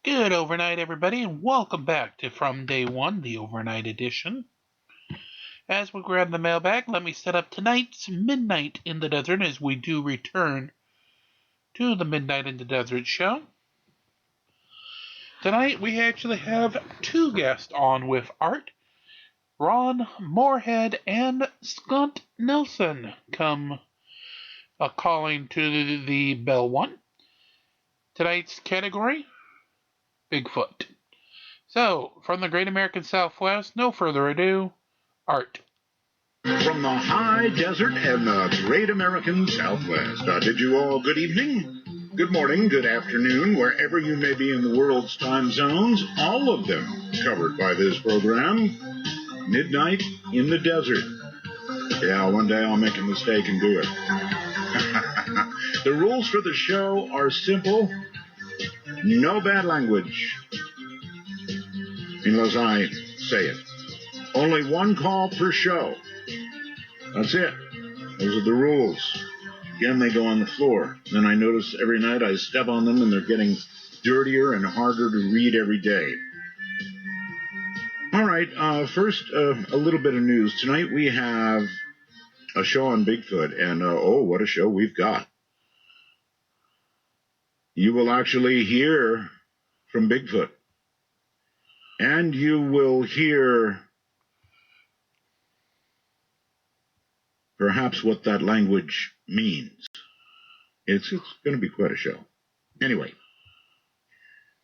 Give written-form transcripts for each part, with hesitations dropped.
Good overnight, everybody, and welcome back to From Day One, the overnight edition. As we grab the mailbag, let me set up tonight's Midnight in the Desert as we do return to the Midnight in the Desert show. Tonight we actually have two guests on with Art. Ron Moorhead and Scott Nelson come calling to the Bell One. Tonight's category, BigFoot. So, from the Great American Southwest, no further ado, Art. From the high desert and the Great American Southwest, bid you all good evening, good morning, good afternoon, wherever you may be in the world's time zones, all of them covered by this program, Midnight in the Desert. Yeah, one day I'll make a mistake and do it. The rules for the show are simple. No bad language, unless I say it. Only one call per show. That's it. Those are the rules. Again, they go on the floor. Then I notice every night I step on them and they're getting dirtier and harder to read every day. All right, first, a little bit of news. Tonight we have a show on Bigfoot, and oh, what a show we've got. You will actually hear from Bigfoot. And you will hear perhaps what that language means. It's going to be quite a show. Anyway,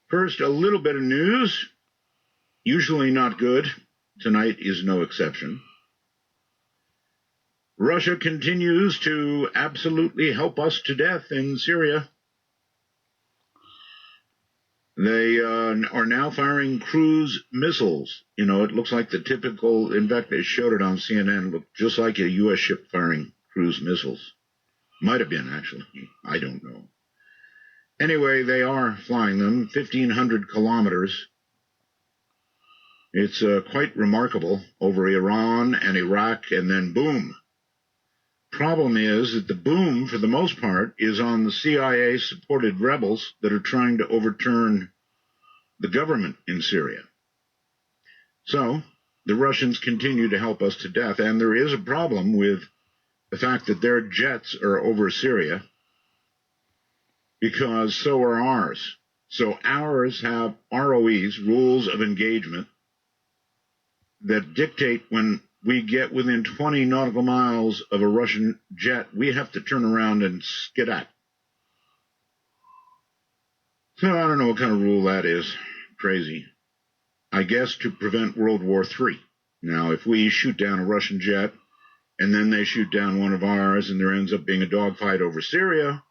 first, a little bit of news. Usually not good. Tonight is no exception. Russia continues to absolutely help us to death in Syria. They are now firing cruise missiles. You know, it looks like the typical, in fact, they showed it on CNN, looked just like a U.S. ship firing cruise missiles. Might have been, actually. I don't know. Anyway, they are flying them 1,500 kilometers. It's quite remarkable over Iran and Iraq, and then boom. Problem is that the boom, for the most part, is on the CIA-supported rebels that are trying to overturn the government in Syria. So, the Russians continue to help us to death, and there is a problem with the fact that their jets are over Syria, because so are ours. So ours have ROEs, rules of engagement, that dictate when we get within 20 nautical miles of a Russian jet, we have to turn around and skedaddle. So I don't know what kind of rule that is. Crazy. I guess to prevent World War III. Now, if we shoot down a Russian jet, and then they shoot down one of ours, and there ends up being a dogfight over Syria,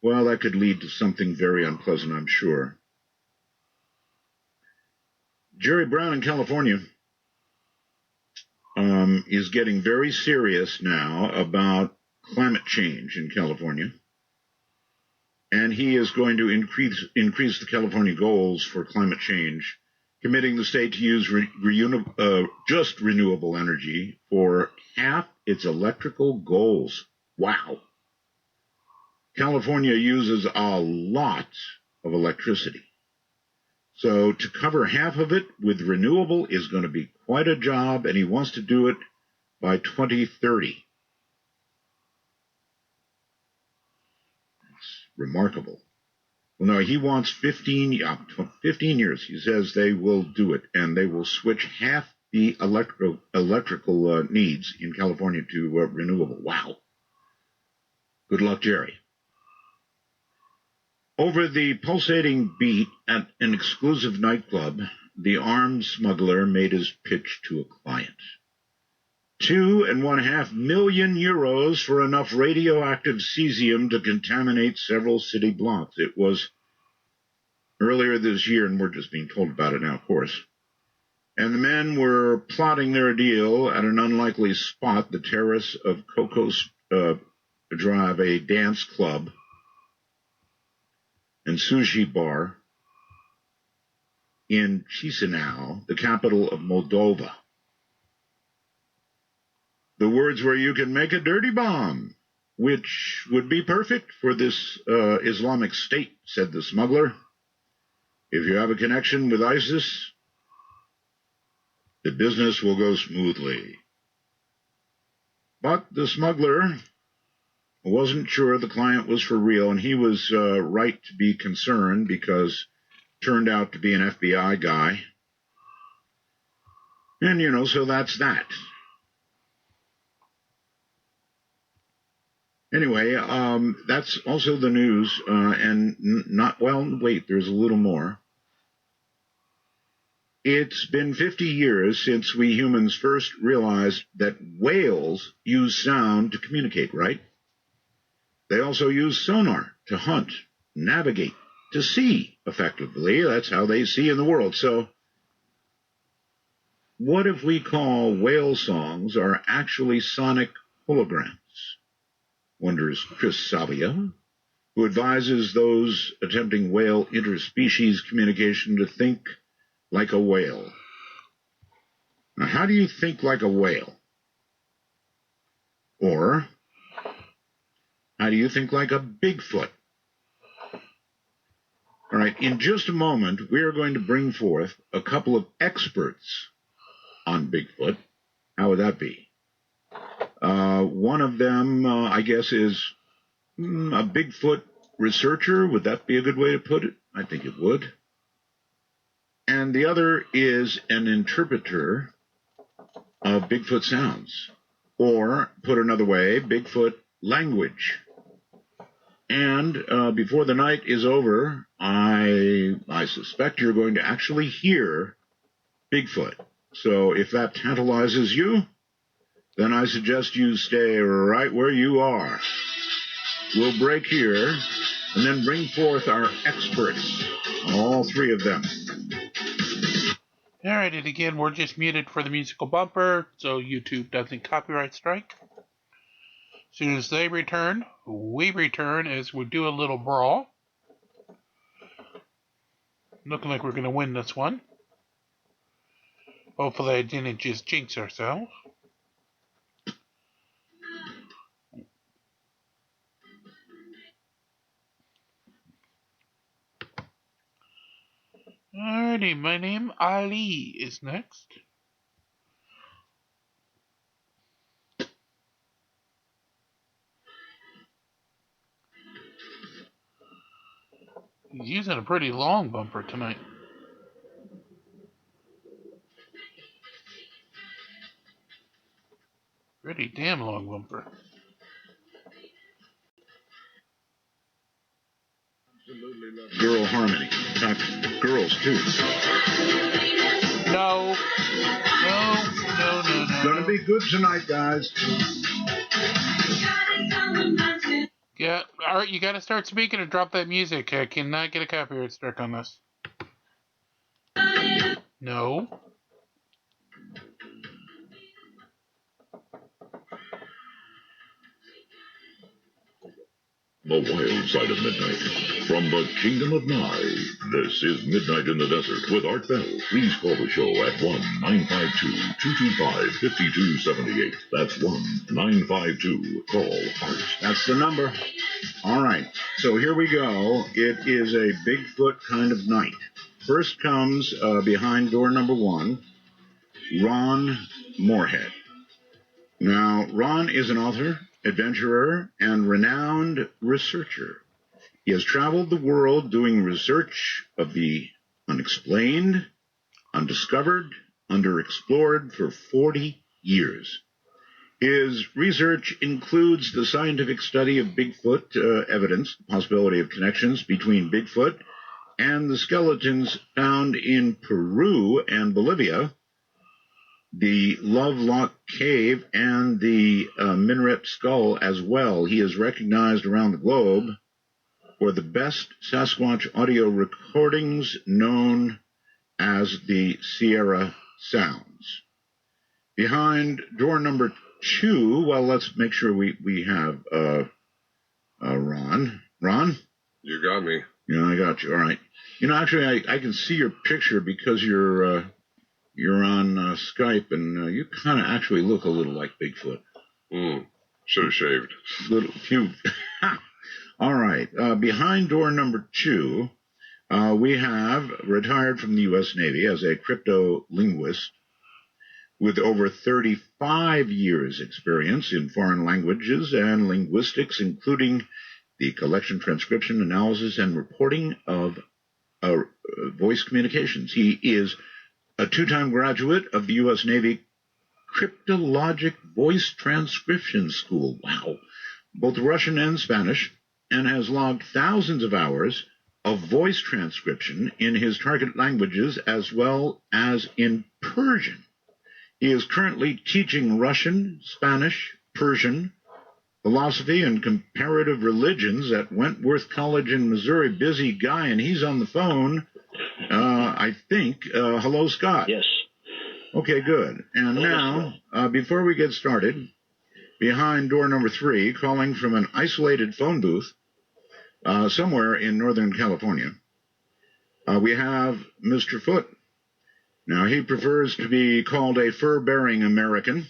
well, that could lead to something very unpleasant, I'm sure. Jerry Brown in California is getting very serious now about climate change in California. And he is going to increase the California goals for climate change, committing the state to use just renewable energy for half its electrical goals. Wow. California uses a lot of electricity. So to cover half of it with renewable is going to be quite a job, and he wants to do it by 2030. It's remarkable. Well, no, he wants 15 years. He says they will do it, and they will switch half the electrical needs in California to renewable. Wow. Good luck, Jerry. Over the pulsating beat at an exclusive nightclub, the armed smuggler made his pitch to a client. 2.5 million euros for enough radioactive cesium to contaminate several city blocks. It was earlier this year, and we're just being told about it now, of course. And the men were plotting their deal at an unlikely spot, the terrace of Cocos Drive, a dance club and sushi bar in Chisinau, the capital of Moldova. The words were, "You can make a dirty bomb," which would be perfect for this Islamic State, said the smuggler. If you have a connection with ISIS, the business will go smoothly. But the smuggler wasn't sure the client was for real, and he was right to be concerned because it turned out to be an FBI guy. And, so that's that. Anyway, that's also the news, there's a little more. It's been 50 years since we humans first realized that whales use sound to communicate, right? They also use sonar to hunt, navigate, to see effectively. That's how they see in the world. So what if we call whale songs are actually sonic holograms? Wonders Chris Savia, who advises those attempting whale interspecies communication to think like a whale. Now, how do you think like a whale? Or how do you think like a Bigfoot? All right, in just a moment, we are going to bring forth a couple of experts on Bigfoot. How would that be? One of them, I guess, is a Bigfoot researcher. Would that be a good way to put it? I think it would. And the other is an interpreter of Bigfoot sounds. Or, put another way, Bigfoot language. And before the night is over, I suspect you're going to actually hear Bigfoot. So if that tantalizes you, then I suggest you stay right where you are. We'll break here and then bring forth our experts, all three of them. All right, and again, we're just muted for the musical bumper, so YouTube doesn't copyright strike. As soon as they return, we return as we do a little brawl. Looking like we're going to win this one. Hopefully I didn't just jinx ourselves. Alrighty, my name Ali is next. He's using a pretty long bumper tonight. Pretty damn long bumper. Absolutely love girl harmony. In fact, girls too. No. Gonna be good tonight, guys. Yeah, alright, you gotta start speaking or drop that music. I cannot get a copyright strike on this. No. The wild side of midnight. From the kingdom of Nye, this is Midnight in the Desert with Art Bell. Please call the show at 1-952-225-5278. That's 1-952-CALL ART. That's the number. All right, so here we go. It is a Bigfoot kind of night. First comes, behind door number 1, Ron Moorhead. Now, Ron is an author, adventurer, and renowned researcher. He has traveled the world doing research of the unexplained, undiscovered, underexplored for 40 years. His research includes the scientific study of Bigfoot evidence, the possibility of connections between Bigfoot and the skeletons found in Peru and Bolivia, the Lovelock Cave, and the Minaret Skull as well. He is recognized around the globe for the best Sasquatch audio recordings known as the Sierra Sounds. Behind door number 2, well, let's make sure we have Ron. Ron? You got me. Yeah, I got you. All right. Actually, I can see your picture because you're on Skype, and you kind of actually look a little like Bigfoot. Should have shaved. Few. All right. Behind door number 2, We have retired from the U.S. Navy as a crypto-linguist with over 35 years experience in foreign languages and linguistics, including the collection, transcription, analysis, and reporting of voice communications. He is a two-time graduate of the U.S. Navy Cryptologic Voice Transcription School. Wow. Both Russian and Spanish, and has logged thousands of hours of voice transcription in his target languages as well as in Persian. He is currently teaching Russian, Spanish, Persian, philosophy, and comparative religions at Wentworth College in Missouri. Busy guy, and he's on the phone, I think. Hello, Scott. Yes. Okay, good. And now, before we get started, behind door number 3, calling from an isolated phone booth somewhere in Northern California, we have Mr. Foot. Now, he prefers to be called a fur-bearing American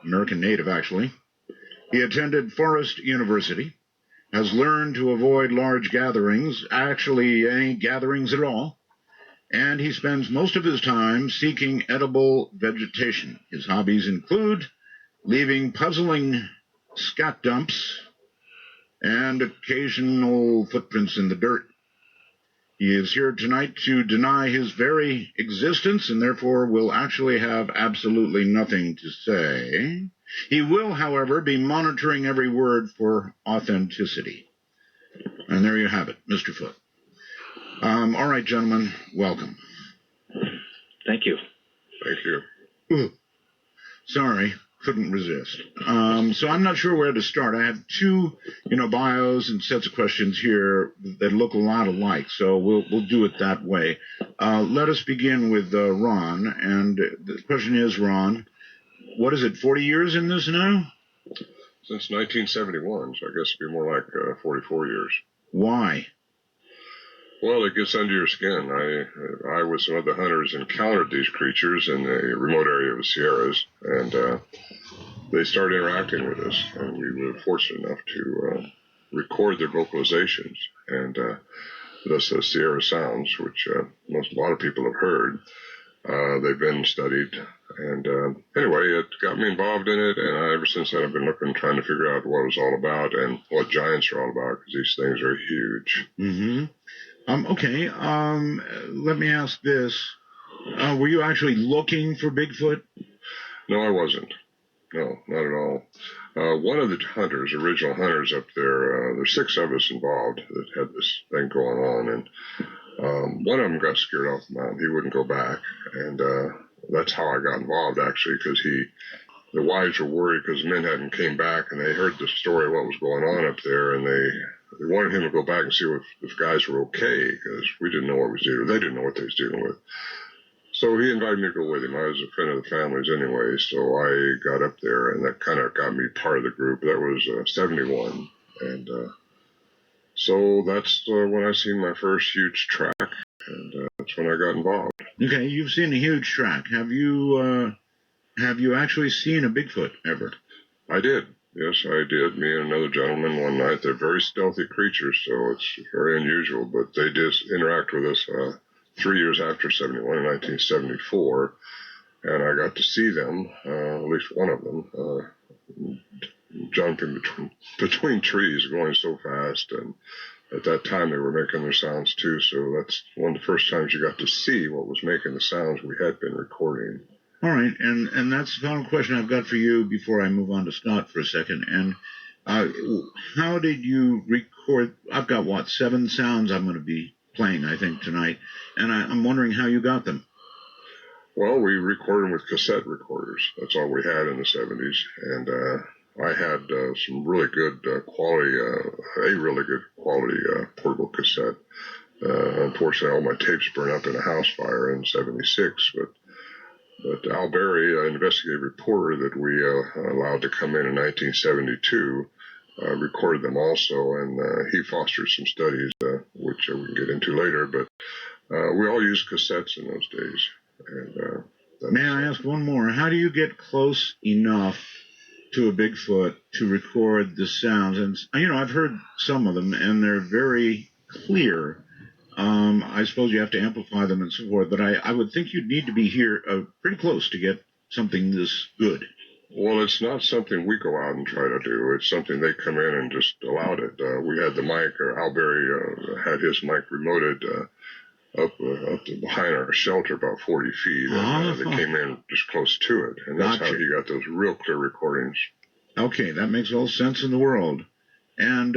native, actually. He attended Forest University, has learned to avoid large gatherings, actually any gatherings at all, and he spends most of his time seeking edible vegetation. His hobbies include leaving puzzling scat dumps and occasional footprints in the dirt. He is here tonight to deny his very existence and therefore will actually have absolutely nothing to say. He will, however, be monitoring every word for authenticity. And there you have it, Mr. Foot. All right, gentlemen, welcome. Thank you. Thank you. Ooh, sorry, couldn't resist. So I'm not sure where to start. I have two, bios and sets of questions here that look a lot alike, so we'll do it that way. Let us begin with Ron, and the question is, Ron, what is it, 40 years in this now? Since 1971, so I guess it'd be more like 44 years. Why? Well, it gets under your skin. I with some other hunters encountered these creatures in the remote area of the Sierras, and they started interacting with us, and we were fortunate enough to record their vocalizations, and thus the Sierra sounds, which a lot of people have heard. They've been studied, and anyway, it got me involved in it, and ever since then I've been trying to figure out what it's all about and what giants are all about, because these things are huge. Mm-hmm. Okay, let me ask this. Were you actually looking for Bigfoot? No, I wasn't. No, not at all. One of the hunters, original hunters up there, there's 6 of us involved that had this thing going on, and one of them got scared off the mountain. He wouldn't go back, and that's how I got involved, actually, because the wives were worried because the men hadn't came back, and they heard the story of what was going on up there, and they wanted him to go back and see if guys were okay, because we didn't know what we was dealing with. They didn't know what they was dealing with. So he invited me to go with him. I was a friend of the family's anyway, so I got up there, and that kind of got me part of the group. That was 71, and so that's when I seen my first huge track, and that's when I got involved. Okay, you've seen a huge track. Have you actually seen a Bigfoot ever? I did. Yes, I did. Me and another gentleman one night. They're very stealthy creatures, so it's very unusual, but they did interact with us 3 years after 71, in 1974, and I got to see them, at least one of them, jumping between trees, going so fast, and at that time they were making their sounds too, so that's one of the first times you got to see what was making the sounds we had been recording. All right, and that's the final question I've got for you before I move on to Scott for a second. And how did you record? I've got, 7 sounds I'm going to be playing, I think, tonight, and I'm wondering how you got them. Well, we recorded them with cassette recorders. That's all we had in the 70s, and I had some really good quality, a really good quality portable cassette. Unfortunately, all my tapes burned up in a house fire in 76, but Al Berry, an investigative reporter that we allowed to come in 1972, recorded them also, and he fostered some studies, which we can get into later, but we all used cassettes in those days. And may I ask one more? How do you get close enough to a Bigfoot to record the sounds? And, I've heard some of them, and they're very clear. I suppose you have to amplify them and so forth, but I would think you'd need to be here pretty close to get something this good. Well, it's not something we go out and try to do. It's something they come in and just allowed it. We had the mic, Al Berry had his mic remoted up behind our shelter about 40 feet, and they came in just close to it. And that's how he got those real clear recordings. Okay, that makes all sense in the world. And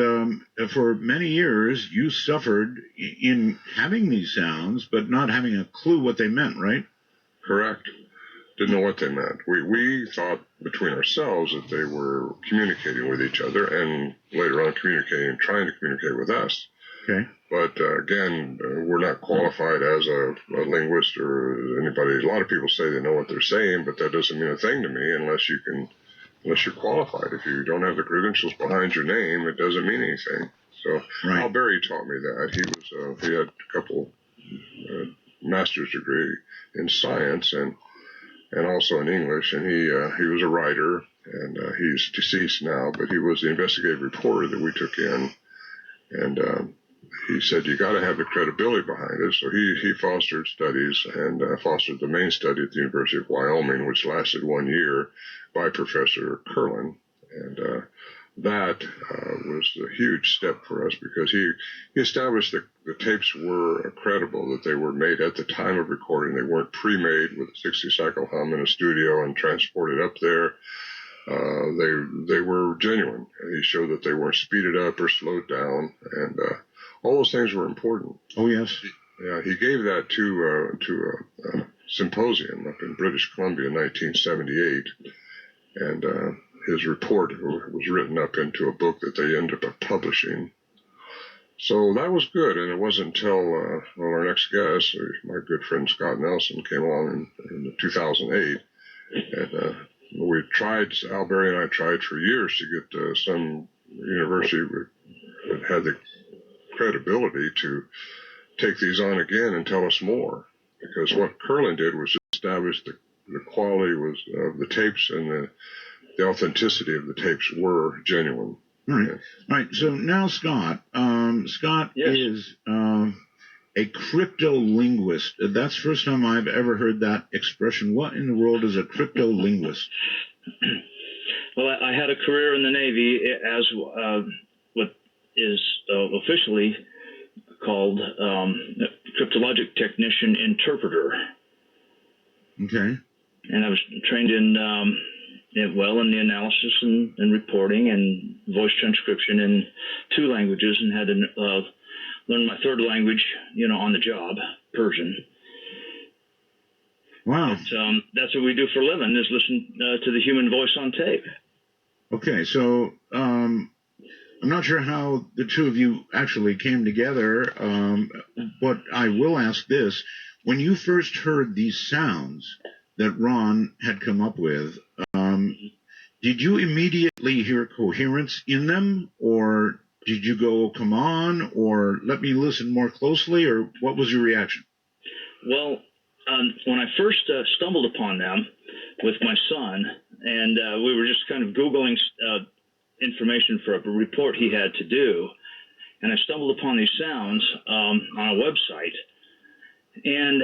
for many years, you suffered in having these sounds, but not having a clue what they meant, right? Correct. Didn't know what they meant. We thought between ourselves that they were communicating with each other and later on trying to communicate with us. Okay. But again, we're not qualified as a linguist or anybody. A lot of people say they know what they're saying, but that doesn't mean a thing to me unless you're qualified. If you don't have the credentials behind your name, it doesn't mean anything. So Al Berry taught me that. He had a couple master's degree in science and also in English, and he was a writer, and he's deceased now, but he was the investigative reporter that we took in, and he said you got to have the credibility behind it. So he fostered studies and fostered the main study at the University of Wyoming, which lasted 1 year, by Professor Curlin, and that was a huge step for us because he established that the tapes were credible, that they were made at the time of recording. They weren't pre-made with a 60-cycle hum in a studio and transported up there. They were genuine. He showed that they weren't speeded up or slowed down, and all those things were important. Oh, yes. Yeah, he gave that to a symposium up in British Columbia in 1978, and his report was written up into a book that they ended up publishing. So that was good, and it wasn't until our next guest, my good friend Scott Nelson, came along in 2008, and we tried, Al Berry and I tried for years to get some university that had the credibility to take these on again and tell us more, because what Curlin did was establish the quality of the tapes and the authenticity of the tapes were genuine. Right. Right. So now Scott is a crypto-linguist. That's the first time I've ever heard that expression. What in the world is a crypto-linguist? Well, I had a career in the Navy as what is officially called cryptologic technician interpreter. Okay. And I was trained in the analysis and reporting and voice transcription in 2 languages, and had to learn my 3rd language, on the job, Persian. Wow. But, that's what we do for a living, is listen to the human voice on tape. Okay, so I'm not sure how the two of you actually came together, but I will ask this. When you first heard these sounds that Ron had come up with, did you immediately hear coherence in them, or did you go, come on, or let me listen more closely, or what was your reaction? Well, when I first stumbled upon them with my son, and we were just kind of Googling information for a report he had to do, and I stumbled upon these sounds on a website, and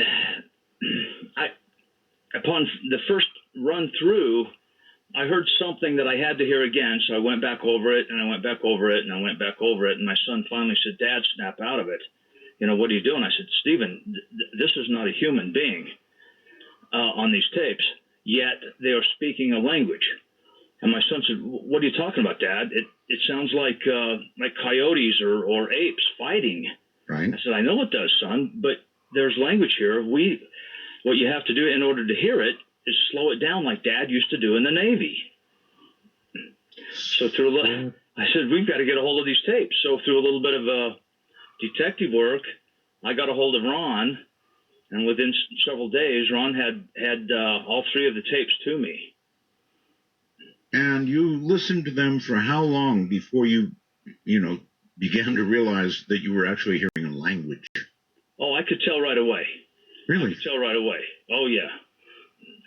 upon the first run through, I heard something that I had to hear again, so I went back over it, and I went back over it, and I went back over it, and my son finally said, "Dad, snap out of it. What are you doing?" I said, "Stephen, this is not a human being on these tapes, yet they are speaking a language." And my son said, "What are you talking about, Dad? It sounds like coyotes or apes fighting." Right. I said, "I know it does, son, but there's language here. What you have to do in order to hear it is slow it down like Dad used to do in the Navy." So I said, "We've got to get a hold of these tapes." So through a little bit of detective work, I got a hold of Ron, and within several days, Ron had all 3 of the tapes to me. And you listened to them for how long before you began to realize that you were actually hearing a language? Oh, I could tell right away. Really? I could tell right away. Oh, yeah.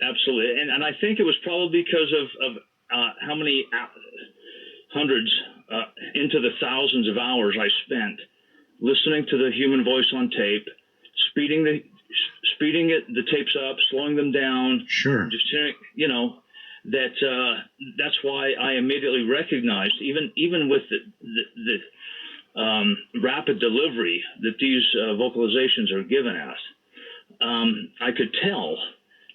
Absolutely. And I think it was probably because of how many hundreds into the thousands of hours I spent listening to the human voice on tape, speeding the tapes up, slowing them down. Sure. Just hearing, that's why I immediately recognized, even with the rapid delivery that these vocalizations are given at, I could tell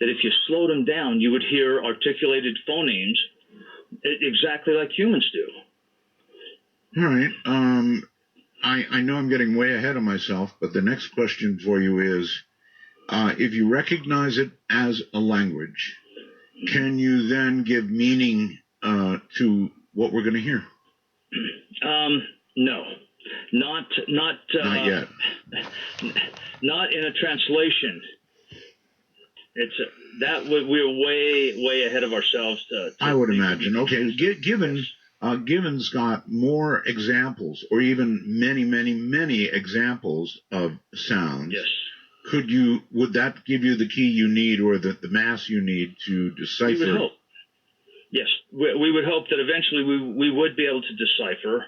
that if you slowed them down, you would hear articulated phonemes exactly like humans do. All right. I know I'm getting way ahead of myself, but the next question for you is, if you recognize it as a language, can you then give meaning to what we're going to hear? No, not yet. Not in a translation. We're way ahead of ourselves. I would imagine. Okay, given Scott more examples, or even many examples of sounds. Yes. Would that give you the key you need, or the mass you need to decipher? We would hope. Yes, we would hope that eventually we would be able to decipher.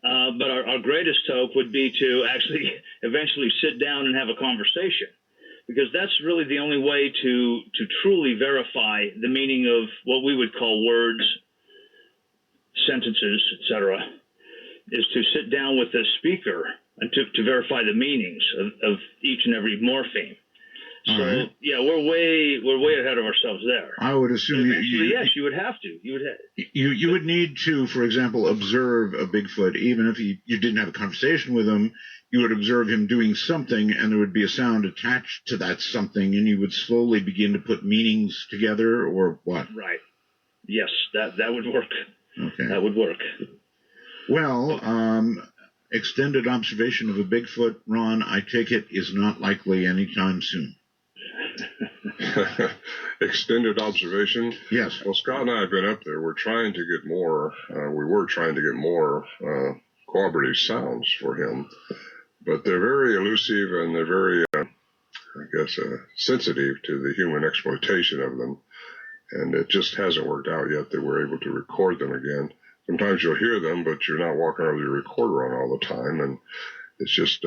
But our greatest hope would be to actually eventually sit down and have a conversation, because that's really the only way to truly verify the meaning of what we would call words, sentences, etc., is to sit down with the speaker and to verify the meanings of each and every morpheme. So right. Yeah, we're way ahead of ourselves there. I would assume yes, you would have to. You would need to, for example, observe a Bigfoot, even if you didn't have a conversation with him. You would observe him doing something, and there would be a sound attached to that something, and you would slowly begin to put meanings together, or what? Right. Yes, that would work. Okay. That would work. Well, extended observation of a Bigfoot, Ron, I take it, is not likely anytime soon. Extended observation? Yes. Well, Scott and I have been up there. We're trying to get more. We were trying to get more cooperative sounds for him, but they're very elusive and they're very, sensitive to the human exploitation of them. And it just hasn't worked out yet that we're able to record them again. Sometimes you'll hear them, but you're not walking around with your recorder on all the time, and it's just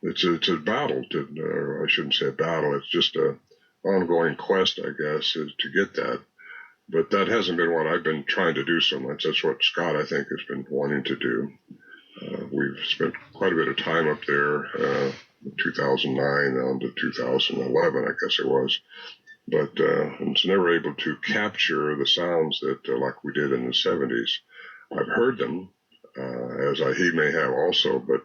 it's a battle. I shouldn't say a battle. It's just a ongoing quest, I guess, to get that. But that hasn't been what I've been trying to do so much. That's what Scott, I think, has been wanting to do. We've spent quite a bit of time up there, 2009 on to 2011, I guess it was. But it's never able to capture the sounds that like we did in the 70s. I've heard them, he may have also, but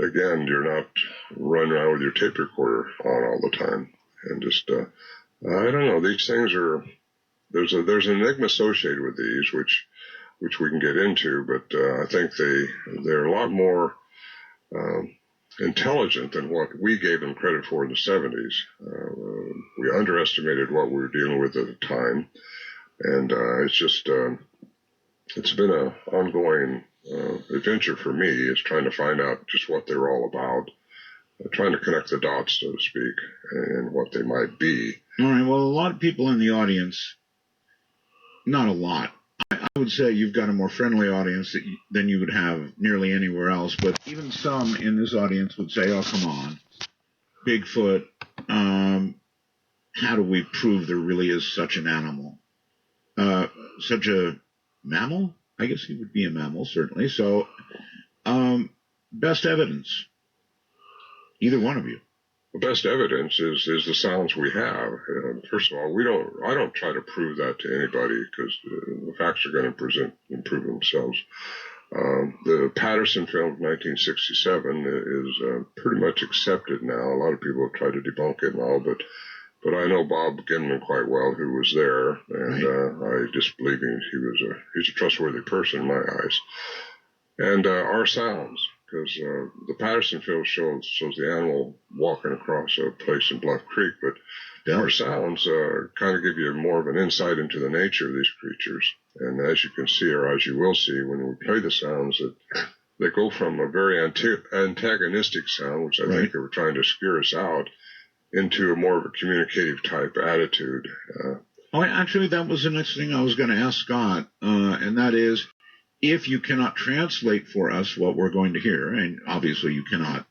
again, you're not running around with your tape recorder on all the time. And just, I don't know, these things are, there's an enigma associated with these, which we can get into, but I think they're a lot more intelligent than what we gave them credit for in the 70s. We underestimated what we were dealing with at the time, and it's been an ongoing adventure for me, is trying to find out just what they're all about, trying to connect the dots, so to speak, and what they might be. All right, well, a lot of people in the audience, not a lot, I would say you've got a more friendly audience than you would have nearly anywhere else, but even some in this audience would say, oh, come on, Bigfoot, how do we prove there really is such an animal? Such a mammal? I guess he would be a mammal, certainly. So, best evidence, either one of you. The best evidence is the sounds we have. First of all, I don't try to prove that to anybody, because the facts are going to improve themselves. The Patterson film of 1967 is pretty much accepted now. A lot of people have tried to debunk it and all, but I know Bob Gimlin quite well, who was there, and I just believe he's a trustworthy person in my eyes. And our sounds, because the Patterson film shows the animal walking across a place in Bluff Creek, but our sounds kind of give you more of an insight into the nature of these creatures. And as you can see, or as you will see when we play the sounds, they go from a very antagonistic sound, which I think they were trying to scare us out, into a more of a communicative type attitude. Actually, that was the next thing I was going to ask Scott, and that is, if you cannot translate for us what we're going to hear, and obviously you cannot,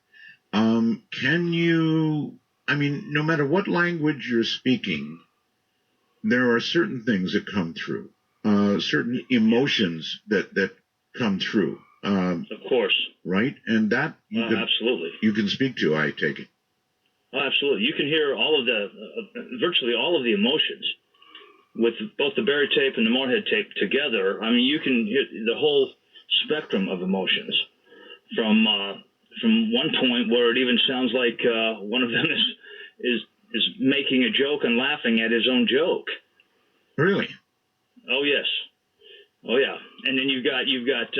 can you, I mean, no matter what language you're speaking, there are certain things that come through, certain emotions that come through. Of course. Right? And that absolutely. You can speak to, I take it. Oh, absolutely. You can hear all of the, virtually all of the emotions with both the Barry tape and the Moorhead tape together. I mean, you can hear the whole spectrum of emotions from one point where it even sounds like one of them is making a joke and laughing at his own joke. Really? Oh, yes. Oh, yeah. And then you've got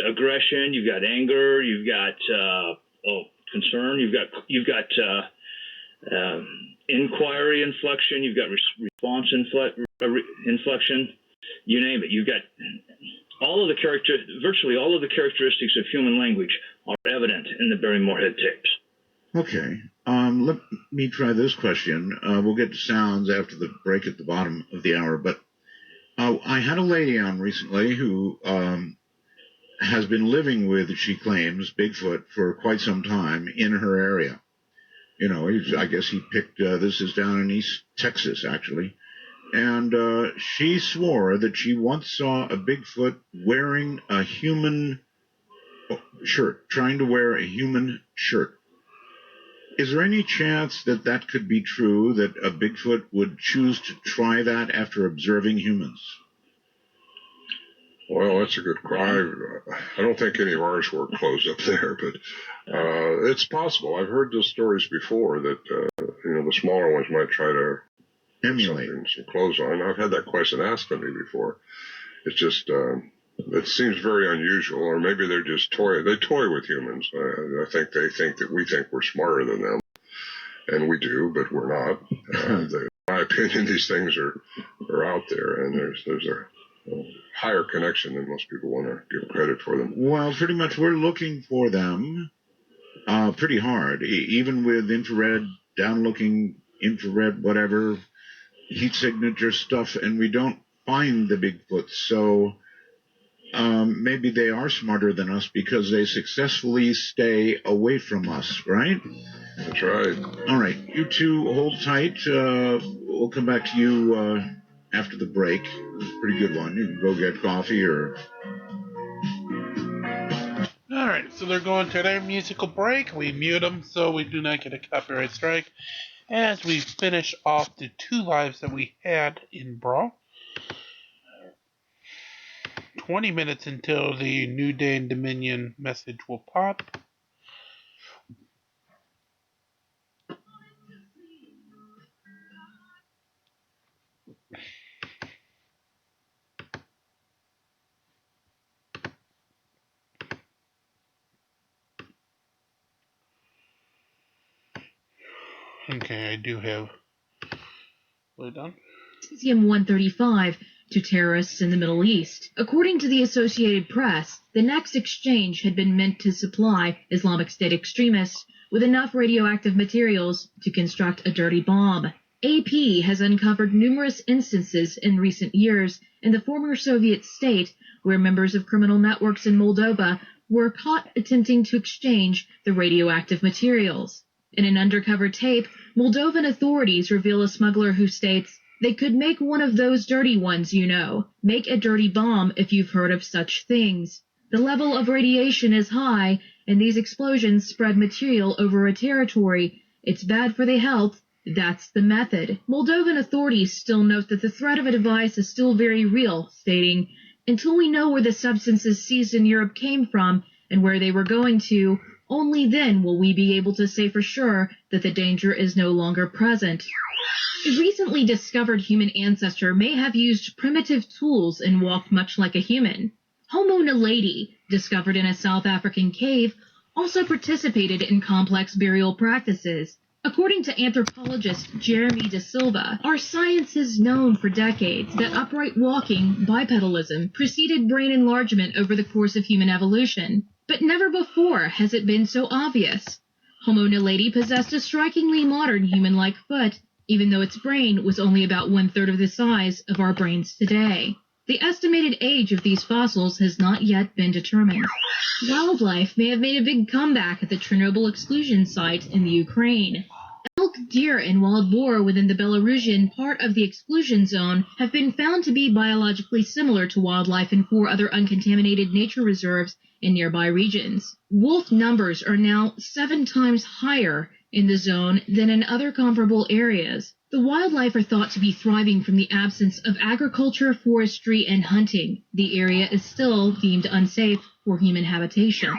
aggression, you've got anger, you've got concern, you've got inquiry inflection, you've got response inflection, you name it. You've got virtually all of the characteristics of human language are evident in the Barry Moorhead tapes. Okay. Let me try this question. We'll get to sounds after the break at the bottom of the hour, but I had a lady on recently who has been living with, she claims, Bigfoot for quite some time in her area. You know, I guess he picked, this is down in East Texas, actually. And she swore that she once saw a Bigfoot wearing a human shirt, trying to wear a human shirt. Is there any chance that that could be true, that a Bigfoot would choose to try that after observing humans? Well, that's a good cry. I don't think any of ours were closed up there, but it's possible. I've heard those stories before that, the smaller ones might try to emulate some clothes on. I've had that question asked of me before. It's just, it seems very unusual, or maybe they're just they toy with humans. I think they think that we think we're smarter than them, and we do, but we're not. In my opinion, these things are out there, and there's a higher connection than most people want to give credit for them. Well, pretty much we're looking for them pretty hard, even with infrared, down-looking infrared, whatever, heat signature stuff, and we don't find the Bigfoot. So maybe they are smarter than us because they successfully stay away from us, right? That's right. All right. You two hold tight. We'll come back to you after the break. It's a pretty good one. You can go get coffee or... All right, so they're going to their musical break. We mute them so we do not get a copyright strike. As we finish off the 2 lives that we had in Brawl. 20 minutes until the New Day and Dominion message will pop. Okay, I do have... Wait on. Cesium-135 to terrorists in the Middle East. According to the Associated Press, the next exchange had been meant to supply Islamic State extremists with enough radioactive materials to construct a dirty bomb. AP has uncovered numerous instances in recent years in the former Soviet state where members of criminal networks in Moldova were caught attempting to exchange the radioactive materials. In an undercover tape, Moldovan authorities reveal a smuggler who states, "They could make one of those dirty ones, you know. Make a dirty bomb if you've heard of such things. The level of radiation is high, and these explosions spread material over a territory. It's bad for the health. That's the method." Moldovan authorities still note that the threat of a device is still very real, stating, "Until we know where the substances seized in Europe came from and where they were going to, only then will we be able to say for sure that the danger is no longer present." A recently discovered human ancestor may have used primitive tools and walked much like a human. Homo naledi, discovered in a South African cave, also participated in complex burial practices. According to anthropologist Jeremy De Silva, our science has known for decades that upright walking, bipedalism, preceded brain enlargement over the course of human evolution. But never before has it been so obvious. Homo naledi possessed a strikingly modern human-like foot, even though its brain was only about 1/3 of the size of our brains today. The estimated age of these fossils has not yet been determined. Wildlife may have made a big comeback at the Chernobyl exclusion site in the Ukraine. Elk, deer, and wild boar within the Belarusian part of the exclusion zone have been found to be biologically similar to wildlife in 4 other uncontaminated nature reserves in nearby regions. Wolf numbers are now 7 times higher in the zone than in other comparable areas. The wildlife are thought to be thriving from the absence of agriculture, forestry, and hunting. The area is still deemed unsafe for human habitation.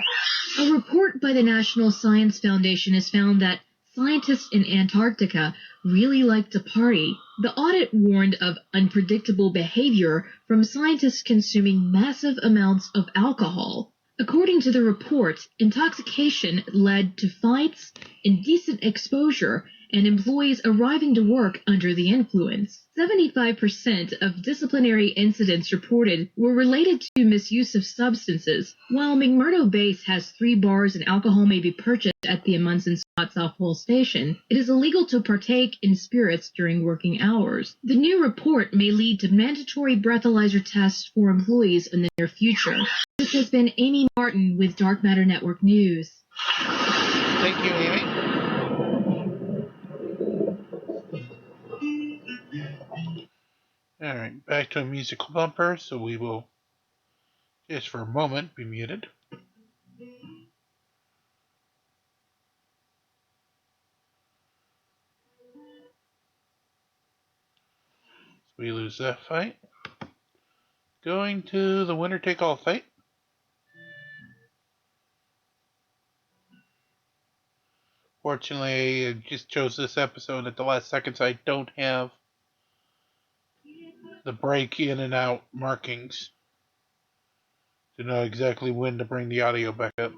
A report by the National Science Foundation has found that scientists in Antarctica really like to party. The audit warned of unpredictable behavior from scientists consuming massive amounts of alcohol. According to the report, intoxication led to fights, indecent exposure, and employees arriving to work under the influence. 75% of disciplinary incidents reported were related to misuse of substances. While McMurdo Base has 3 bars and alcohol may be purchased at the Amundsen Scott South Pole Station, it is illegal to partake in spirits during working hours. The new report may lead to mandatory breathalyzer tests for employees in the near future. This has been Amy Martin with Dark Matter Network News. Thank you, Amy. All right, back to a musical bumper, so we will, just for a moment, be muted. So we lose that fight. Going to the winner-take-all fight. Fortunately, I just chose this episode at the last second, so I don't have the break in and out markings to know exactly when to bring the audio back up.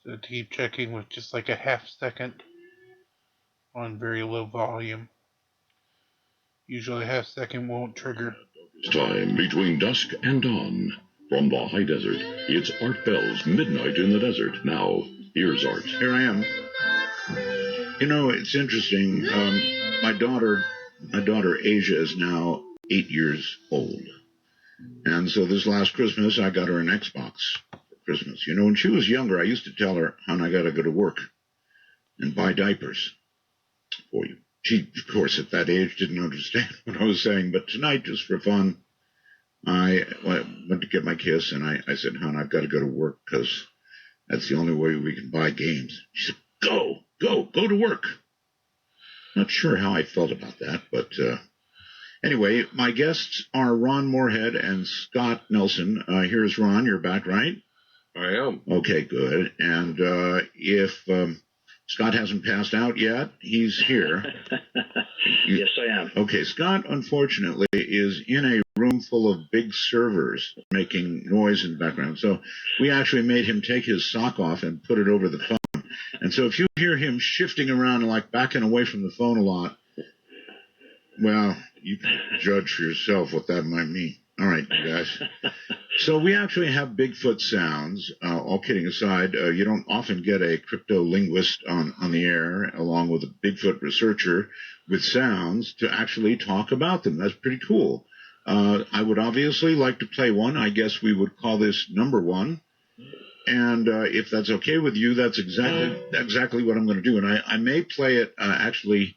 So to keep checking with just like a half second on very low volume. Usually a half second won't trigger. It's time between dusk and dawn. From the high desert, it's Art Bell's Midnight in the Desert. Now, here's Art. Here I am. You know, it's interesting. My daughter Asia is now 8 years old. And so this last Christmas, I got her an Xbox for Christmas. You know, when she was younger, I used to tell her, hon, I got to go to work and buy diapers for you. She, of course, at that age didn't understand what I was saying. But tonight, just for fun, I went to get my kiss, and I said, hon, I've got to go to work because that's the only way we can buy games. She said, go to work. Not sure how I felt about that, but anyway, my guests are Ron Moorhead and Scott Nelson. Here's Ron. You're back, right? I am. Okay, good. And if Scott hasn't passed out yet, he's here. Yes, I am. Okay, Scott, unfortunately, is in a room full of big servers making noise in the background. So we actually made him take his sock off and put it over the phone. And so if you hear him shifting around and like backing away from the phone a lot, well, you can judge for yourself what that might mean. All right, you guys. So we actually have Bigfoot sounds. All kidding aside, you don't often get a crypto-linguist on the air, along with a Bigfoot researcher with sounds to actually talk about them. That's pretty cool. I would obviously like to play one. I guess we would call this number 1. And if that's okay with you, that's exactly what I'm going to do. And I may play it actually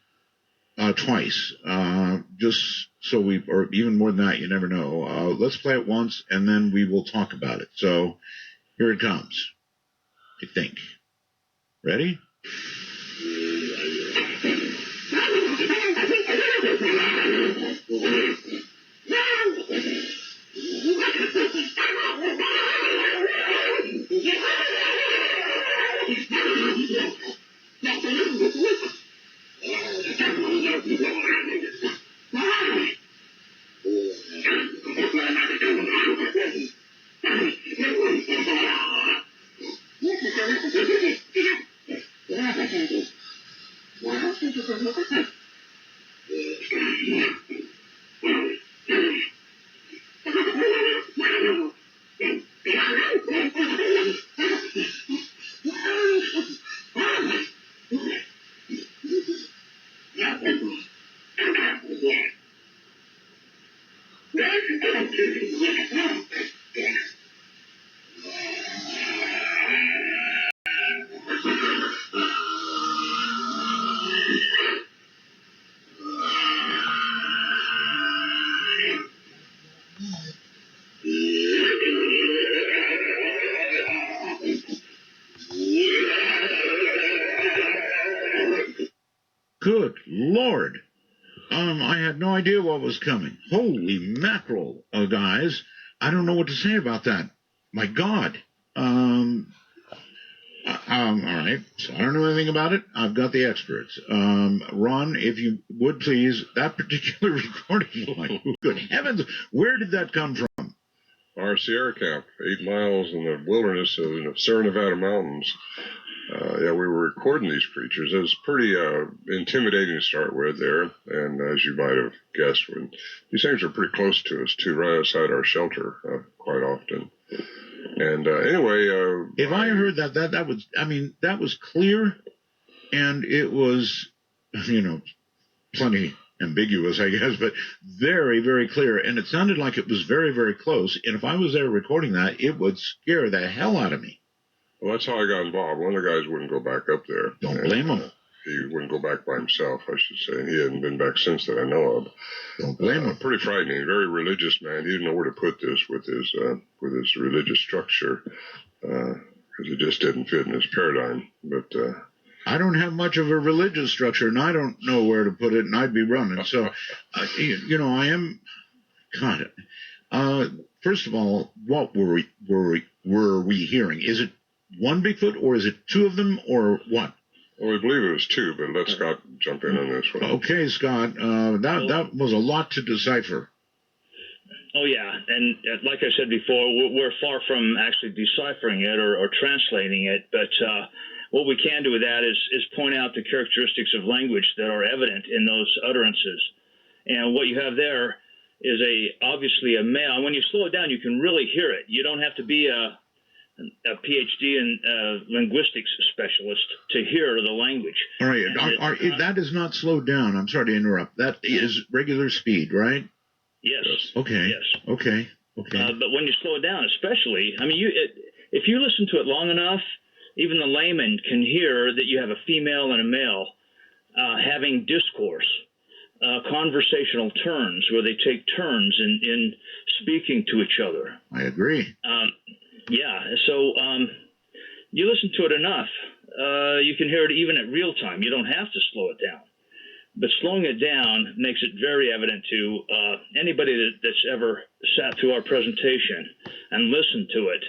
twice, just so or even more than that, you never know. Let's play it once, and then we will talk about it. So here it comes, I think. Ready? Good Lord. I had no idea what was coming. Holy mackerel, guys. I don't know what to say about that. My God. All right. So I don't know anything about it. I've got the experts. Ron, if you would please, that particular recording, my good heavens, where did that come from? Our Sierra camp, 8 miles in the wilderness of the Sierra Nevada mountains. We were recording these creatures. It was pretty intimidating to start with there, and as you might have guessed, when these things are pretty close to us, too, right outside our shelter quite often. And anyway... if I heard that was clear, and it was, plenty ambiguous, I guess, but very, very clear, and it sounded like it was very, very close, and if I was there recording that, it would scare the hell out of me. Well, that's how I got involved. One of the guys wouldn't go back up there. Don't blame him. He wouldn't go back by himself, I should say, and he hadn't been back since that I know of. Don't blame him. Pretty frightening. Very religious man. He didn't know where to put this with his religious structure because it just didn't fit in his paradigm. But I don't have much of a religious structure, and I don't know where to put it, and I'd be running. So, I am. God. First of all, what were we hearing? Is it one Bigfoot, or is it 2 of them, or what? Well, we believe it was 2, but let Scott jump in on this one. Okay, Scott. That was a lot to decipher. Oh, yeah. And like I said before, we're far from actually deciphering it or translating it. But what we can do with that is point out the characteristics of language that are evident in those utterances. And what you have there is obviously a male. When you slow it down, you can really hear it. You don't have to be a PhD in linguistics specialist to hear the language. All right. That is not slowed down. I'm sorry to interrupt. That is regular speed, right? Yes. Okay. Yes. Okay. But when you slow it down, especially, if you listen to it long enough, even the layman can hear that you have a female and a male having discourse, conversational turns where they take turns in speaking to each other. I agree. So you listen to it enough, you can hear it even at real time. You don't have to slow it down. But slowing it down makes it very evident to anybody that's ever sat through our presentation and listened to it,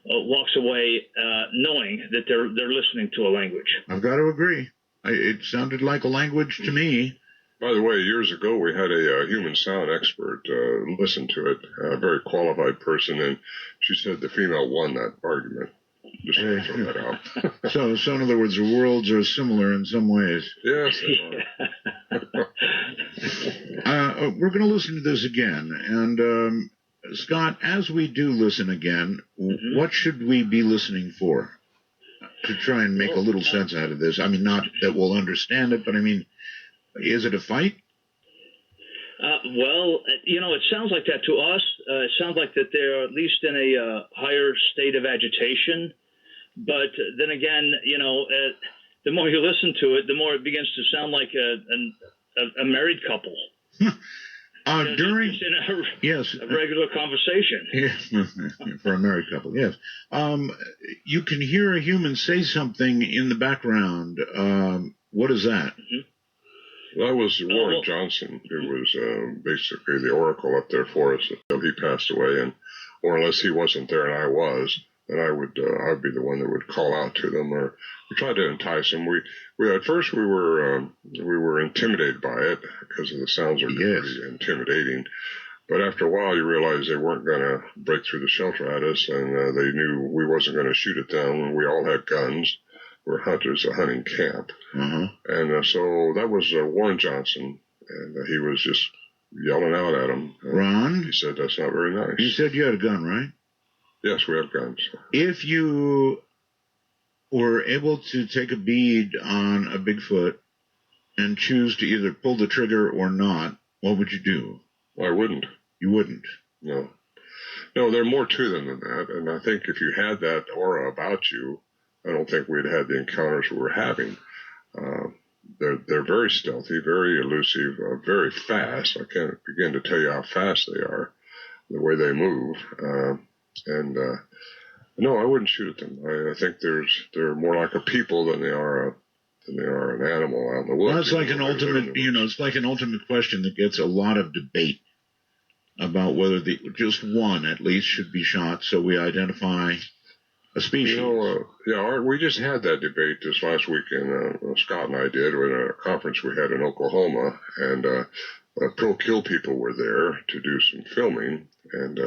walks away knowing that they're listening to a language. I've got to agree. It sounded like a language to me. By the way, years ago, we had a human sound expert listen to it, a very qualified person, and she said the female won that argument. Just to throw that out. So in other words, the worlds are similar in some ways. Yes, they are. We're going to listen to this again. And, Scott, as we do listen again, what should we be listening for to try and make a little sense out of this? I mean, not that we'll understand it, but I mean, is it a fight? It sounds like that to us. It sounds like that they're at least in a higher state of agitation. But then again, the more you listen to it, the more it begins to sound like a married couple. During a regular conversation. Yes, for a married couple, yes. You can hear a human say something in the background. What is that? Mm-hmm. That was Warren Johnson, who was basically the oracle up there for us until he passed away, or unless he wasn't there and I was, then I'd be the one that would call out to them, or we tried to entice them. We at first we were intimidated by it because of the sounds are pretty intimidating, but after a while you realize they weren't going to break through the shelter at us, and they knew we wasn't going to shoot at them, and we all had guns. We're hunters, a hunting camp. And so that was Warren Johnson, and he was just yelling out at him. Ron? He said, that's not very nice. You said you had a gun, right? Yes, we have guns. If you were able to take a bead on a Bigfoot and choose to either pull the trigger or not, what would you do? I wouldn't. You wouldn't? No. No, there are more to them than that. And I think if you had that aura about you, I don't think we'd had the encounters we were having. They're very stealthy, very elusive, very fast. I can't begin to tell you how fast they are, the way they move. No, I wouldn't shoot at them. I think they're more like a people than they are an animal out in the woods. Well, it's like an ultimate, it's like an ultimate question that gets a lot of debate about whether just one at least should be shot so we identify a species. We just had that debate this last weekend. Scott and I did at a conference we had in Oklahoma, and pro kill people were there to do some filming, and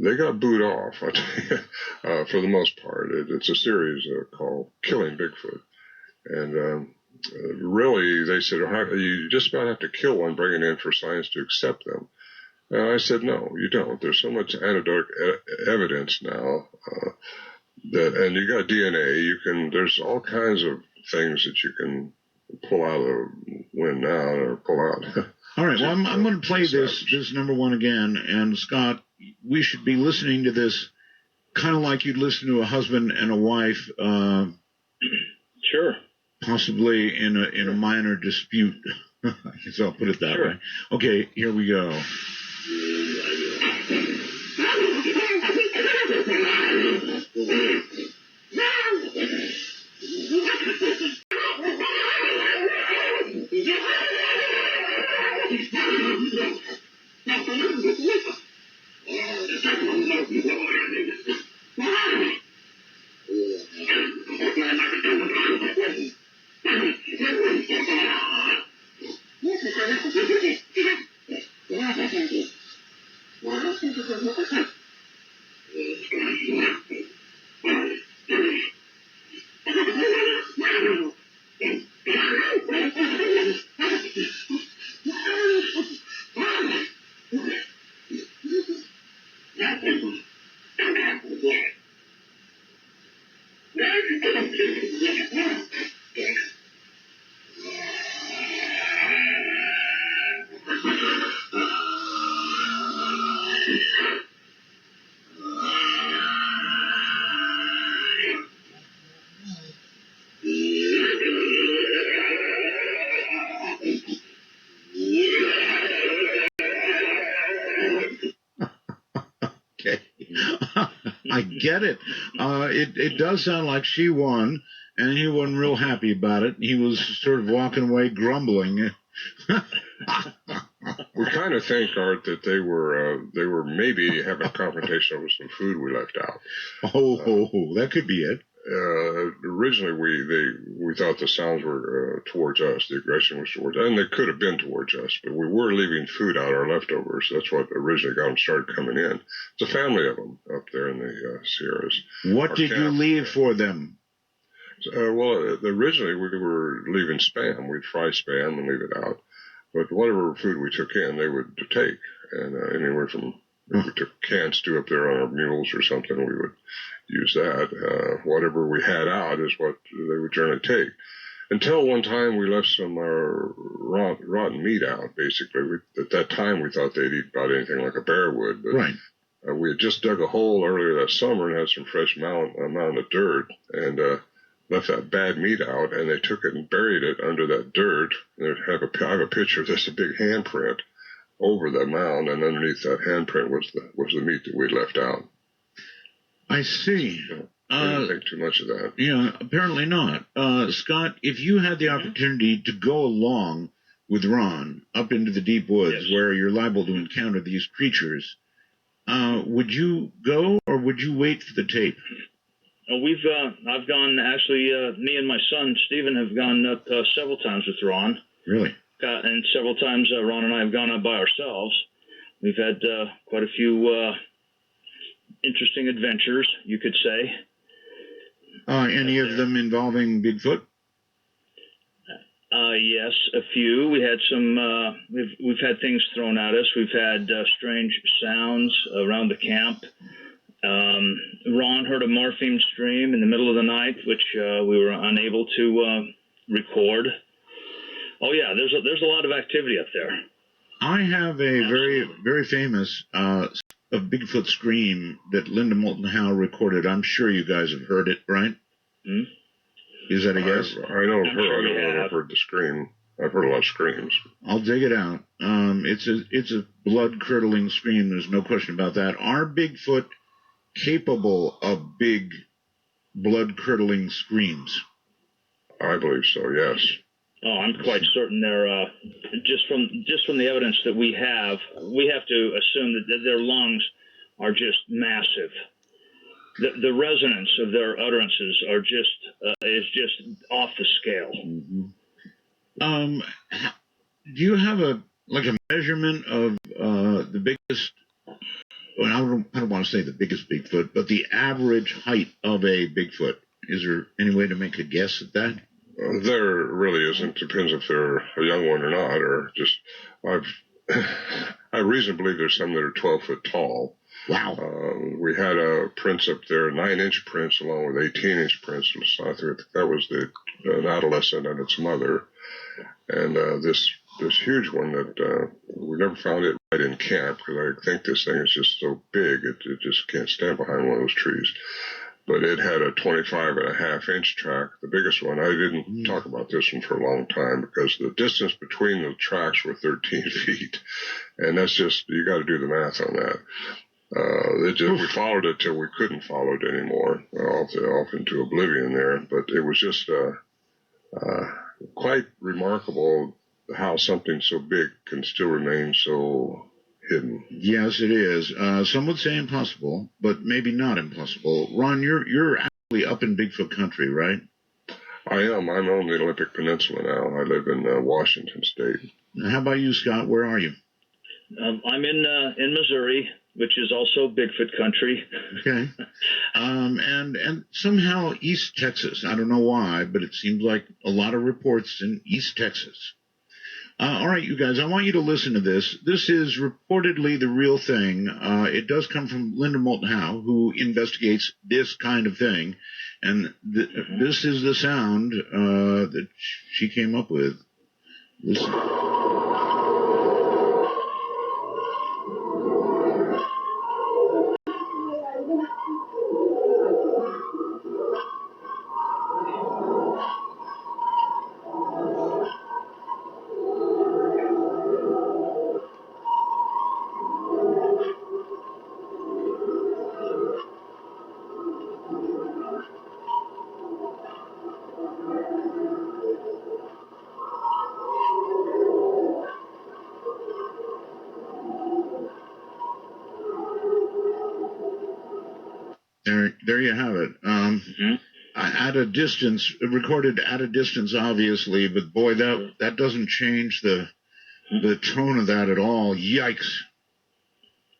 they got booed off, I tell you, for the most part. It's a series called Killing Bigfoot. And really, they said, you just about have to kill one, bring it in for science to accept them. And I said, no, you don't. There's so much anecdotal evidence now and you got DNA. There's all kinds of things that you can pull out of the wind now or pull out. All right, well, I'm going to play this number one again. And, Scott, we should be listening to this kind of like you'd listen to a husband and a wife. Sure. Possibly in a minor dispute. I guess I'll put it that way. Okay, here we go. I get it. It does sound like she won, and he wasn't real happy about it. He was sort of walking away grumbling. We kind of think, Art, that they were maybe having a confrontation over some food we left out. That could be it. Originally, we thought the sounds were towards us. The aggression was towards us, and they could have been towards us, but we were leaving food out, our leftovers. That's what originally got them started coming in. It's a family of them up there in the Sierras. What did you leave for them? Originally we were leaving Spam. We'd fry Spam and leave it out. But whatever food we took in, they would take. And anywhere from, if we took canned stew up there on our mules or something, we would use that. Whatever we had out is what they would generally take. Until one time we left some rotten meat out, basically. At that time we thought they'd eat about anything like a bear would. But right. We had just dug a hole earlier that summer and had some fresh mound of dirt. And left that bad meat out, and they took it and buried it under that dirt. And I have a picture of this, a big handprint over the mound, and underneath that handprint was the meat that we left out. I see. I didn't think too much of that. Yeah, apparently not. Scott, if you had the opportunity to go along with Ron up into the deep woods where you're liable to encounter these creatures, would you go or would you wait for the tape? I've gone, actually, me and my son, Stephen, have gone up several times with Ron. Really? And several times Ron and I have gone up by ourselves. We've had quite a few interesting adventures, you could say. Any of them involving Bigfoot? Yes, a few. We had some, we've had things thrown at us. We've had strange sounds around the camp. Ron heard a morphine stream in the middle of the night, which we were unable to record. Oh yeah, there's a lot of activity up there. I have a very famous Bigfoot scream that Linda Moulton Howe recorded. I'm sure you guys have heard it, right? Hmm? Is that a guess? I don't know. I've heard the scream. I've heard a lot of screams. I'll dig it out. It's a blood curdling scream. There's no question about that. Are Bigfoot capable of big blood curdling screams? I believe so. Yes. Oh, I'm quite certain they're just from the evidence that we have to assume that their lungs are just massive. The resonance of their utterances is just off the scale. Mm-hmm. Do you have a measurement of the biggest? Well, I don't want to say the biggest Bigfoot, but the average height of a Bigfoot. Is there any way to make a guess at that? There really isn't. Depends if they're a young one or not, or just I reason to believe there's some that are 12 foot tall. Wow. We had prints up there, 9-inch prints along with 18-inch prints. So I think that was an adolescent and its mother, and this huge one that we never found it right in camp because I think this thing is just so big it just can't stand behind one of those trees. But it had a 25.5-inch track, the biggest one. I didn't talk about this one for a long time because the distance between the tracks were 13 feet. And that's just, you got to do the math on that. We followed it till we couldn't follow it anymore, off into oblivion there. But it was just quite remarkable how something so big can still remain so hidden. Yes, it is. Some would say impossible, but maybe not impossible. Ron, you're actually up in Bigfoot country, right? I am. I'm on the Olympic Peninsula now. I live in Washington State. Now, how about you, Scott? Where are you? I'm in Missouri, which is also Bigfoot country. Okay. And somehow East Texas. I don't know why, but it seems like a lot of reports in East Texas. All right, you guys, I want you to listen to this. This is reportedly the real thing. It does come from Linda Moulton Howe, who investigates this kind of thing. And this is the sound that she came up with. Listen. There you have it. At a distance, recorded at a distance, obviously, but boy, that doesn't change the tone of that at all. Yikes.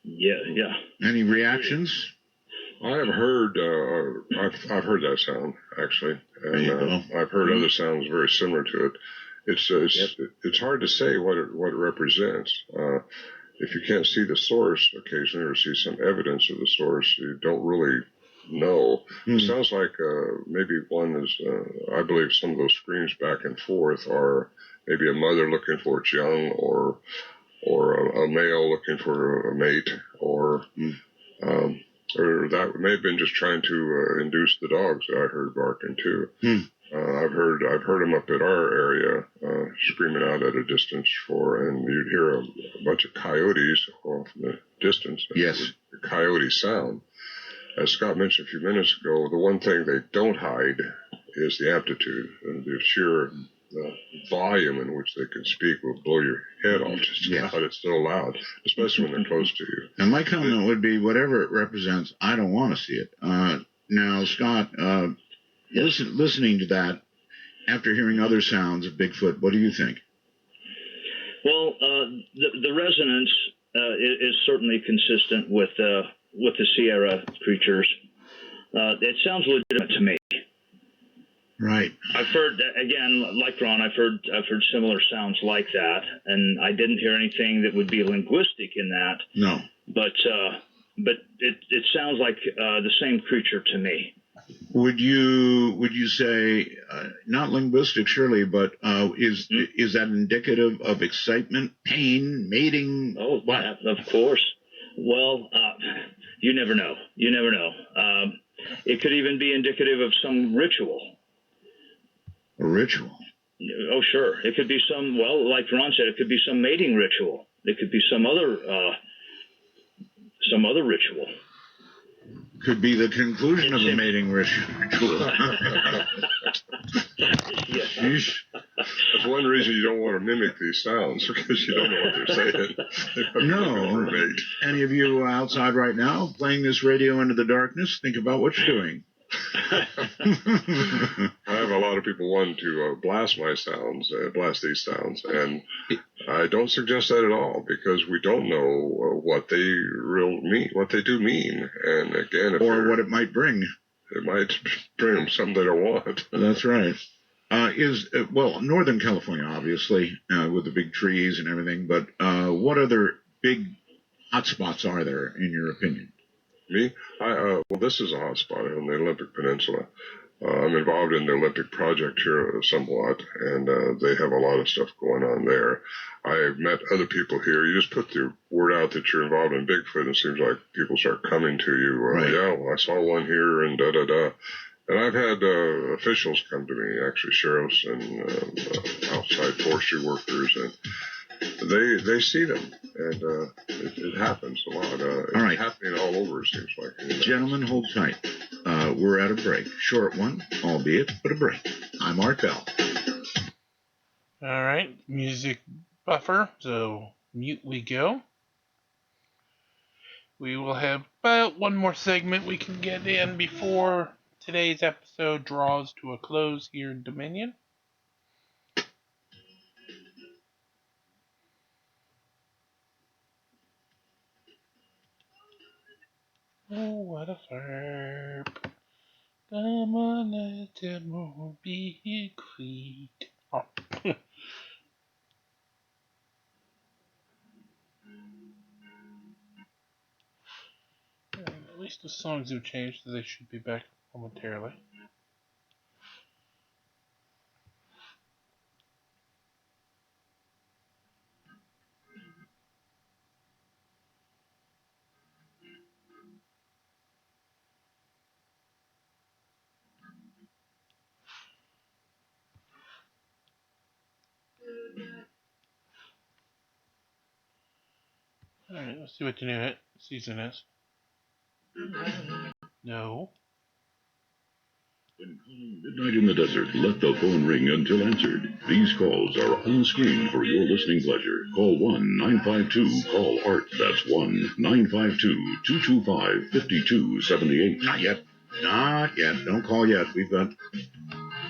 Yeah. Any reactions? I have heard. I've heard that sound actually, and I've heard other sounds very similar to it. It's hard to say what it represents. If you can't see the source occasionally or see some evidence of the source, you don't really know. It sounds like maybe one is, I believe some of those screams back and forth are maybe a mother looking for its young or a male looking for a mate or that may have been just trying to induce the dogs that I heard barking too. I've heard them up at our area screaming out at a distance and you'd hear a bunch of coyotes off in the distance. Yes. The coyote sound. As Scott mentioned a few minutes ago, the one thing they don't hide is the amplitude. The sheer volume in which they can speak will blow your head off just about. It's so loud, especially when they're close to you. And my comment would be, whatever it represents, I don't want to see it. Now, Scott, listening to that, after hearing other sounds of Bigfoot, what do you think? Well, the resonance is certainly consistent with the Sierra creatures. It sounds legitimate to me. Right. I've heard, again, like Ron, I've heard similar sounds like that, and I didn't hear anything that would be linguistic in that. No. But it sounds like the same creature to me. Would you say not linguistic, surely, but is that indicative of excitement, pain, mating? Oh, what? Of course. Well, you never know. You never know. It could even be indicative of some ritual. A ritual. Oh, sure. It could be some. Well, like Ron said, it could be some mating ritual. It could be some other ritual. Could be the conclusion of a mating ritual. Yes. That's one reason you don't want to mimic these sounds, because you don't know what they're saying. No. Any of you outside right now playing this radio into the darkness, think about what you're doing. I have a lot of people wanting to blast blast these sounds, and I don't suggest that at all, because we don't know what they mean, what they do mean, and again, or what it might bring. It might bring them something they don't want. That's right. Northern California, obviously, with the big trees and everything, but what other big hotspots are there, in your opinion? Me? Well, this is a hotspot on the Olympic Peninsula. I'm involved in the Olympic project here somewhat, and they have a lot of stuff going on there. I've met other people here. You just put the word out that you're involved in Bigfoot, and it seems like people start coming to you. Right. Yeah, well, I saw one here, and da-da-da. And I've had officials come to me, actually sheriffs and outside forestry workers, and they see them, and it happens a lot. All right. It's happening all over, it seems like. Gentlemen, hold tight. We're at a break. Short one, albeit, but a break. I'm Art Bell. All right, music buffer, so mute we go. We will have about one more segment we can get in before today's episode draws to a close here in Dominion. Oh, what a verb. Come on, let it more be quiet. Oh. At least the songs have changed, so they should be back momentarily. Alright, let's see what the new season is. No. When calling Midnight in the Desert, let the phone ring until answered. These calls are on screen for your listening pleasure. Call 1-952-CALL-ART. That's 1-952-225-5278. Not yet. Don't call yet. We've got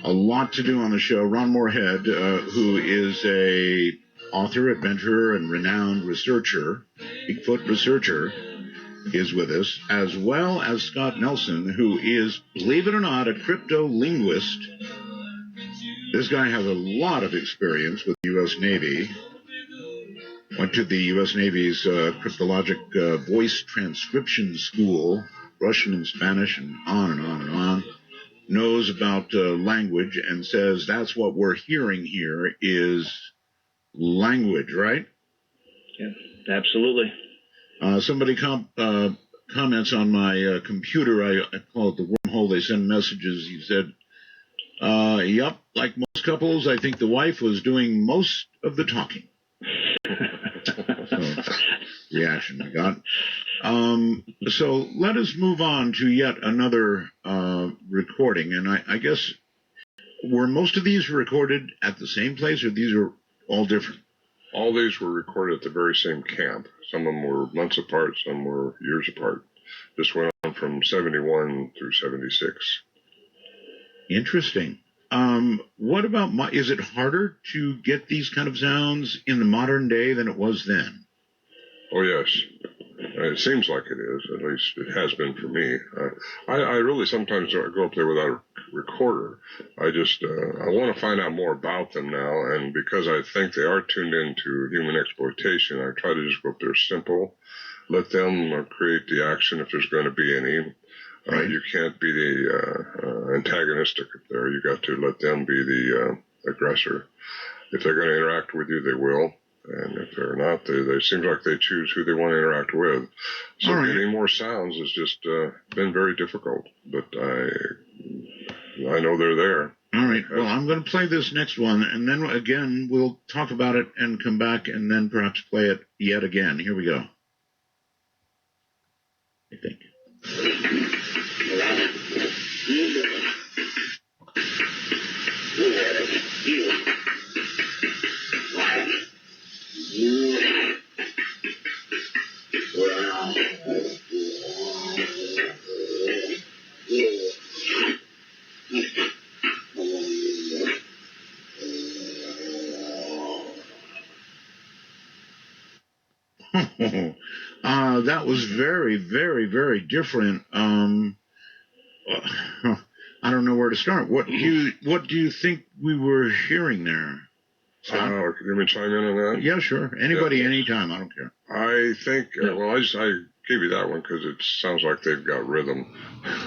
a lot to do on the show. Ron Moorhead, who is a author, adventurer, and renowned researcher, Bigfoot researcher, is with us, as well as Scott Nelson, who is, believe it or not, a crypto linguist. This guy has a lot of experience with the U.S. Navy. Went to the U.S. Navy's cryptologic voice transcription school, Russian and Spanish, and on and on and on. Knows about language and says that's what we're hearing here is language, right? Yeah, absolutely. Somebody comments on my computer. I call it the wormhole. They send messages. He said, yep, like most couples, I think the wife was doing most of the talking. So, reaction I got. So let us move on to yet another recording. And I guess, were most of these recorded at the same place, or these are all different? All these were recorded at the very same camp. Some of them were months apart, some were years apart. This went on from 71 through 76. Interesting. What about, is it harder to get these kind of sounds in the modern day than it was then? Oh, yes. It seems like it is. At least it has been for me. I really sometimes don't go up there without a recorder. I just I want to find out more about them now, and because I think they are tuned into human exploitation, I try to just go up there simple, let them create the action if there's going to be any. Right. You can't be the antagonistic there. You got to let them be the aggressor. If they're going to interact with you, they will. And if they're not, they seem like they choose who they want to interact with. So getting more sounds has just been very difficult. But I know they're there. All right. Well, I'm going to play this next one, and then again we'll talk about it and come back and then perhaps play it yet again. Here we go. I think. That was very, very, very different. I don't know where to start. What do you think we were hearing there? Can you chime in on that? Yeah, sure. Anybody, anytime. I don't care. I think, well, I gave you that one because it sounds like they've got rhythm.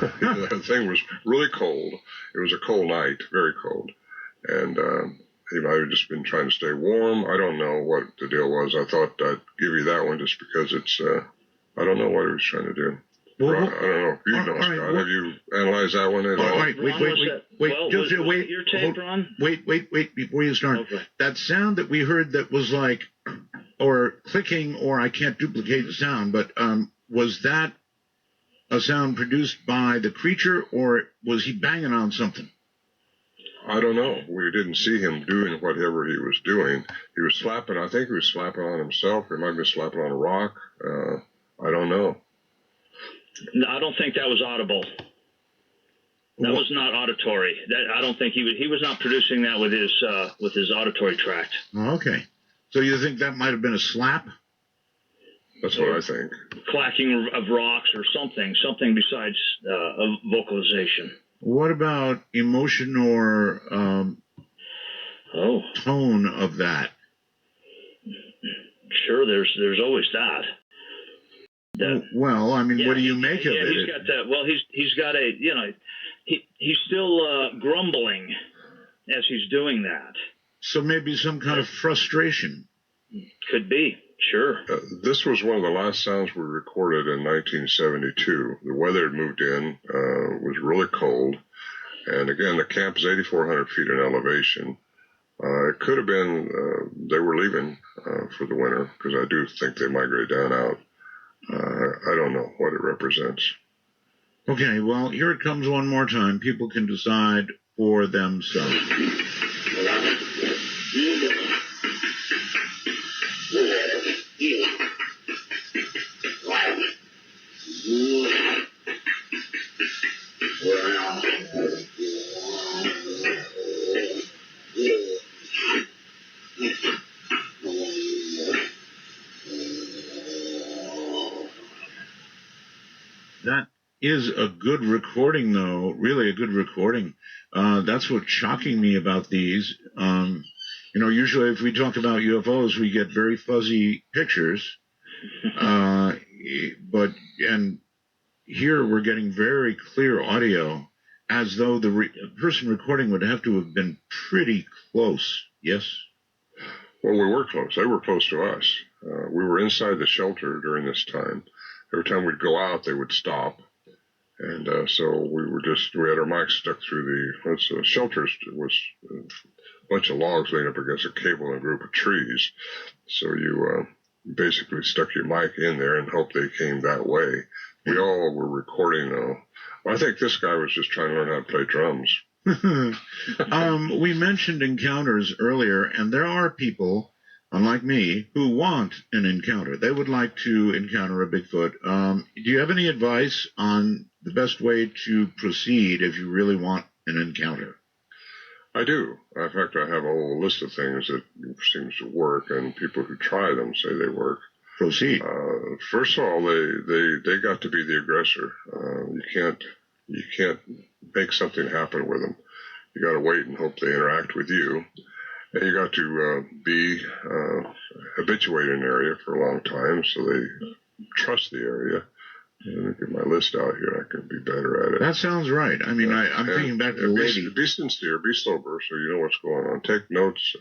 The thing was really cold. It was a cold night, very cold. And he might have just been trying to stay warm. I don't know what the deal was. I thought I'd give you that one just because it's, I don't know what he was trying to do. Well, I don't know. You know, Scott. Well, have you analyzed that one at all? Wait. Wait. Your tape, Ron? Wait, before you start. Okay. That sound that we heard that was like, or clicking, or I can't duplicate the sound, but was that a sound produced by the creature, or was he banging on something? I don't know. We didn't see him doing whatever he was doing. He was slapping. I think he was slapping on himself. Or he might be slapping on a rock. I don't know. No, I don't think that was audible. That was not auditory. I don't think he was not producing that with his auditory tract. Okay. So you think that might have been a slap? That's what I think. Clacking of rocks or something besides vocalization. What about emotion or tone of that? Sure, there's always that. Well, I mean, what do you make of it? He's got that. Well, he's got a, he's still grumbling as he's doing that. So maybe some kind of frustration. Could be, sure. This was one of the last sounds we recorded in 1972. The weather had moved in, was really cold, and again, the camp is 8,400 feet in elevation. It could have been they were leaving for the winter, because I do think they migrate down out. I don't know what it represents. Okay, well, here it comes one more time. People can decide for themselves. That is a good recording, though. Really a good recording. That's what's shocking me about these. Usually if we talk about UFOs, we get very fuzzy pictures. But here we're getting very clear audio, as though the person recording would have to have been pretty close. Yes? Well, we were close. They were close to us. We were inside the shelter during this time. Every time we'd go out, they would stop. And so we had our mics stuck through the shelter was a bunch of logs laying up against a cable and a group of trees. So you basically stuck your mic in there and hoped they came that way. We all were recording, though. I think this guy was just trying to learn how to play drums. We mentioned encounters earlier, and there are people, unlike me, who want an encounter. They would like to encounter a Bigfoot. Do you have any advice on the best way to proceed if you really want an encounter? I do. In fact, I have a whole list of things that seems to work, and people who try them say they work. Proceed. First of all, they got to be the aggressor. You can't make something happen with them. You got to wait and hope they interact with you. And you got to be habituated in an area for a long time, so they trust the area. Let me get my list out here. I can be better at it. That sounds right. I mean, I'm thinking back to the lady. Be sincere, be sober, so you know what's going on. Take notes,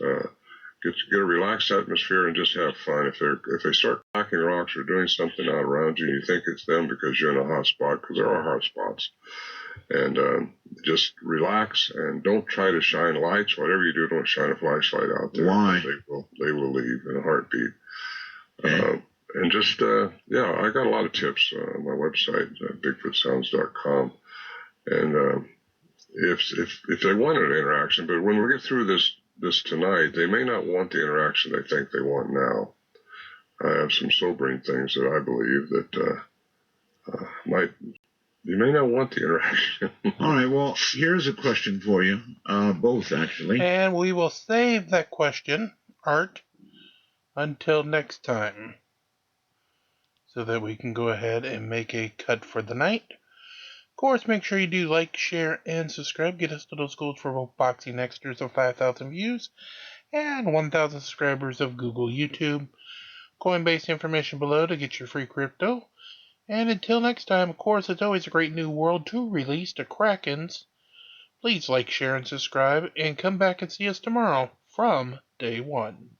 get a relaxed atmosphere, and just have fun. If they start knocking rocks or doing something out around you, and you think it's them because you're in a hot spot, because there are hot spots, and just relax and don't try to shine lights. Whatever you do, don't shine a flashlight out there. Why? They will leave in a heartbeat. Okay. And just, I got a lot of tips on my website, BigFootSounds.com. And if they want an interaction, but when we get through this tonight, they may not want the interaction they think they want now. I have some sobering things that I believe that you may not want the interaction. All right, well, here's a question for you, both actually. And we will save that question, Art, until next time, so that we can go ahead and make a cut for the night. Of course, make sure you do like, share, and subscribe. Get us to those goals for both Boxing Extras of 5,000 views and 1,000 subscribers of Google, YouTube. CoinBase information below to get your free crypto. And until next time, of course, it's always a great new world to release to Krakens. Please like, share, and subscribe, and come back and see us tomorrow from day one.